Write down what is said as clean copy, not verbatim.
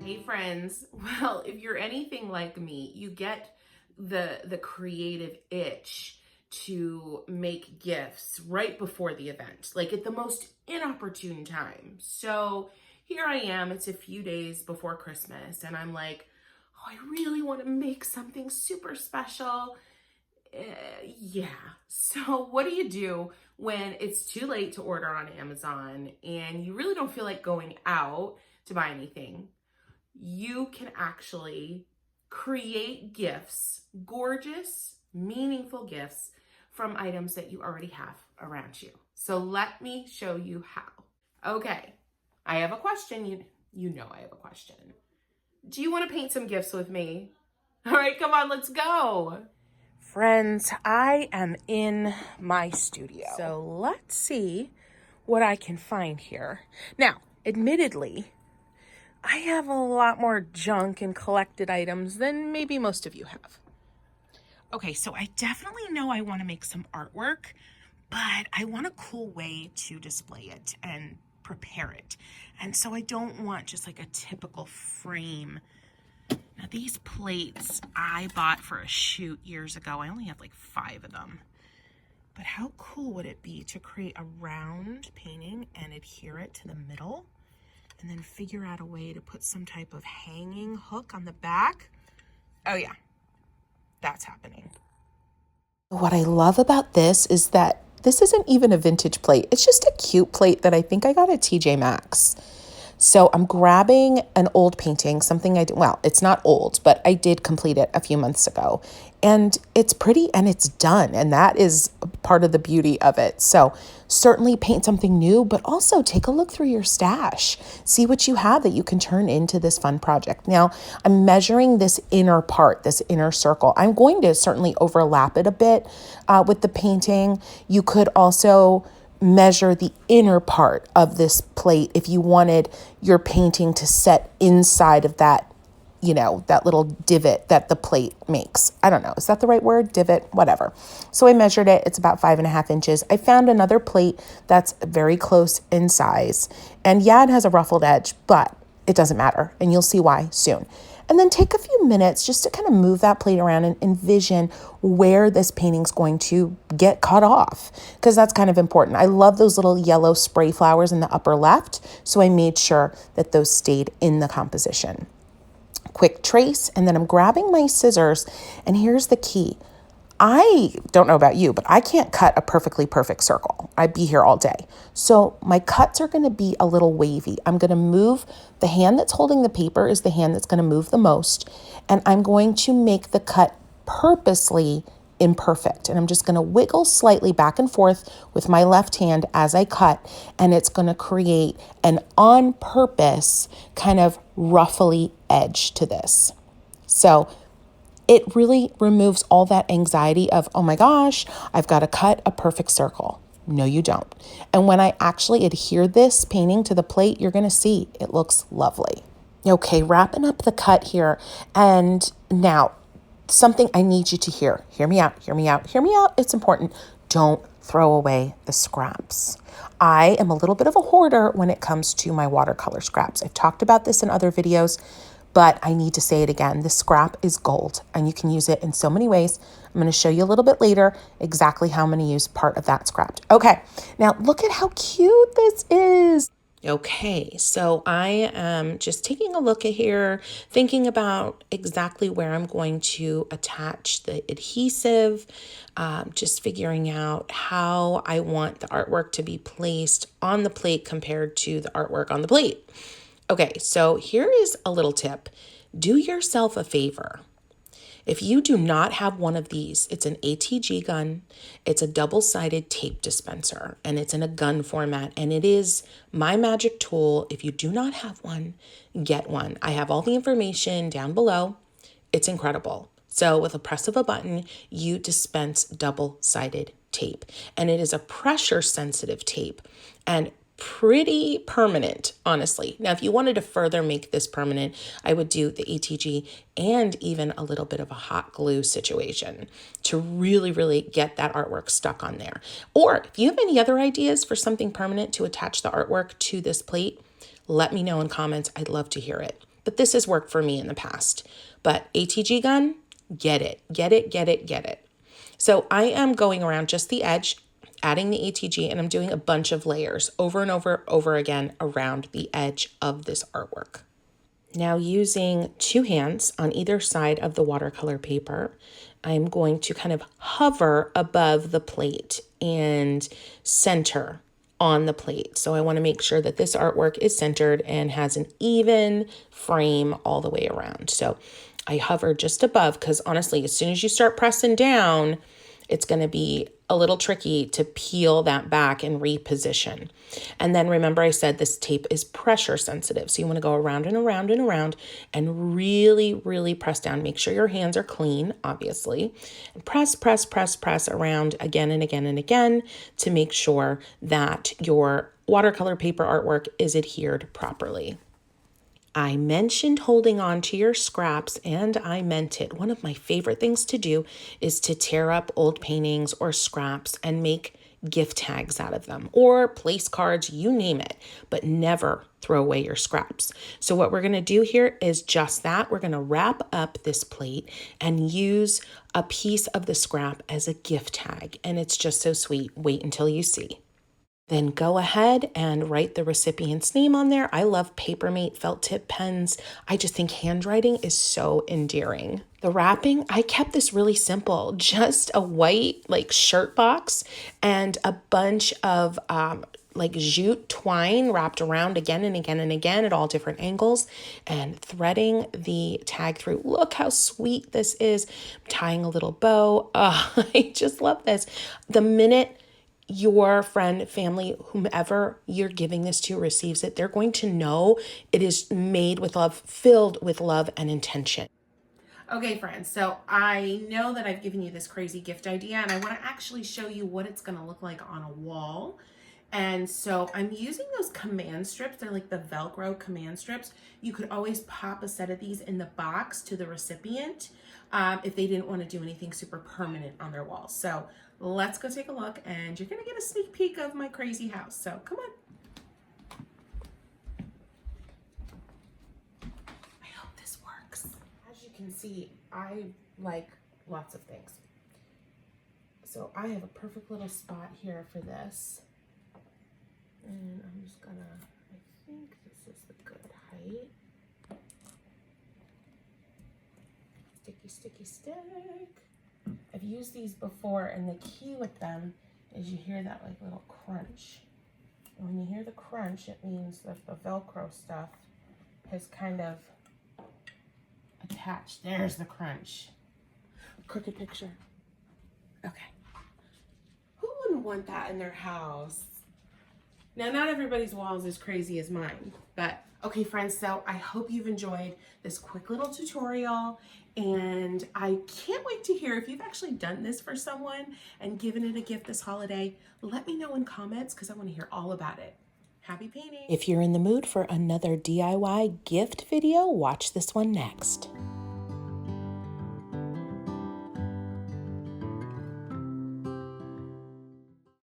Hey friends, well, if you're anything like me, you get the creative itch to make gifts right before the event, like at the most inopportune time. So here I am, it's a few days before Christmas, and I'm like, oh, I really want to make something super special. Yeah. So what do you do when it's too late to order on Amazon and you really don't feel like going out to buy anything? You can actually create gifts, gorgeous, meaningful gifts from items that you already have around you. So let me show you how. Okay, I have a question. You know I have a question. Do you want to paint some gifts with me? All right, come on, let's go. Friends, I am in my studio. So let's see what I can find here. Now, admittedly, I have a lot more junk and collected items than maybe most of you have. Okay, so I definitely know I want to make some artwork, but I want a cool way to display it and prepare it. And so I don't want just like a typical frame. Now these plates I bought for a shoot years ago. I only have like 5 of them. But how cool would it be to create a round painting and adhere it to the middle? And then figure out a way to put some type of hanging hook on the back. Oh yeah, that's happening. What I love about this is that this isn't even a vintage plate. It's just a cute plate that I think I got at TJ Maxx. So I'm grabbing an old painting, something I did, well, it's not old, but I did complete it a few months ago. And it's pretty and it's done. And that is part of the beauty of it. So certainly paint something new, but also take a look through your stash. See what you have that you can turn into this fun project. Now, I'm measuring this inner part, this inner circle. I'm going to certainly overlap it a bit with the painting. You could also measure the inner part of this plate if you wanted your painting to set inside of that, you know, that little divot that the plate makes. I don't know. Is that the right word? Divot, whatever. So I measured it. It's about 5.5 inches. I found another plate that's very close in size. And yeah, it has a ruffled edge, but it doesn't matter. And you'll see why soon. And then take a few minutes just to kind of move that plate around and envision where this painting's going to get cut off, because that's kind of important. I love those little yellow spray flowers in the upper left, so I made sure that those stayed in the composition. Quick trace, and then I'm grabbing my scissors, and here's the key. I don't know about you, but I can't cut a perfectly perfect circle. I'd be here all day. So my cuts are going to be a little wavy. I'm going to move, the hand that's holding the paper is the hand that's going to move the most. And I'm going to make the cut purposely imperfect. And I'm just going to wiggle slightly back and forth with my left hand as I cut. And it's going to create an on purpose kind of ruffly edge to this. So it really removes all that anxiety of, oh my gosh, I've got to cut a perfect circle. No, you don't. And when I actually adhere this painting to the plate, you're going to see it looks lovely. Okay, wrapping up the cut here. And now, something I need you to hear. Hear me out, hear me out, hear me out. It's important. Don't throw away the scraps. I am a little bit of a hoarder when it comes to my watercolor scraps. I've talked about this in other videos, but I need to say it again. This scrap is gold and you can use it in so many ways. I'm going to show you a little bit later exactly how I'm going to use part of that scrap. Okay, now look at how cute this is. Okay, so I am just taking a look at here, thinking about exactly where I'm going to attach the adhesive, just figuring out how I want the artwork to be placed on the plate compared to the artwork on the plate. Okay, so here is a little tip. Do yourself a favor. If you do not have one of these, it's an ATG gun, it's a double-sided tape dispenser, and it's in a gun format, and it is my magic tool. If you do not have one, get one. I have all the information down below. It's incredible. So with a press of a button, you dispense double-sided tape, and it is a pressure-sensitive tape, and pretty permanent, honestly. Now, if you wanted to further make this permanent, I would do the ATG and even a little bit of a hot glue situation to really, really get that artwork stuck on there. Or if you have any other ideas for something permanent to attach the artwork to this plate, let me know in comments. I'd love to hear it. but this has worked for me in the past. But ATG gun, get it, get it, get it, get it. So I am going around just the edge, adding the ATG, and I'm doing a bunch of layers over and over again around the edge of this artwork. Now using 2 hands on either side of the watercolor paper, I'm going to kind of hover above the plate and center on the plate. So I want to make sure that this artwork is centered and has an even frame all the way around. So I hover just above, because honestly, as soon as you start pressing down, it's going to be a little tricky to peel that back and reposition. And then remember, I said this tape is pressure sensitive. So you want to go around and around and around and really, really press down. Make sure your hands are clean, obviously. And press, press, press, press around again and again and again to make sure that your watercolor paper artwork is adhered properly. I mentioned holding on to your scraps, and I meant it. One of my favorite things to do is to tear up old paintings or scraps and make gift tags out of them, or place cards, you name it, but never throw away your scraps. So what we're going to do here is just that. We're going to wrap up this plate and use a piece of the scrap as a gift tag, and it's just so sweet. Wait until you see. Then go ahead and write the recipient's name on there. I love Papermate felt tip pens. I just think handwriting is so endearing. The wrapping, I kept this really simple. Just a white shirt box and a bunch of jute twine wrapped around again and again and again at all different angles, and threading the tag through. Look how sweet this is. I'm tying a little bow. I just love this. The minute your friend, family, whomever you're giving this to receives it, they're going to know it is made with love, filled with love and intention. Okay, friends, so I know that I've given you this crazy gift idea, and I want to actually show you what it's going to look like on a wall. And so I'm using those command strips. They're like the Velcro command strips. You could always pop a set of these in the box to the recipient if they didn't want to do anything super permanent on their walls. So let's go take a look, and you're going to get a sneak peek of my crazy house. So come on. I hope this works. As you can see, I like lots of things. So I have a perfect little spot here for this. And I'm just gonna, I think this is the good height. Sticky, sticky, stick. I've used these before, and the key with them is you hear that little crunch. And when you hear the crunch, it means that the Velcro stuff has kind of attached. There's the crunch. Crooked picture. Okay. Who wouldn't want that in their house? Now, not everybody's wall is as crazy as mine, but okay, friends, so I hope you've enjoyed this quick little tutorial, and I can't wait to hear if you've actually done this for someone and given it a gift this holiday. Let me know in comments, because I want to hear all about it. Happy painting! If you're in the mood for another DIY gift video, watch this one next.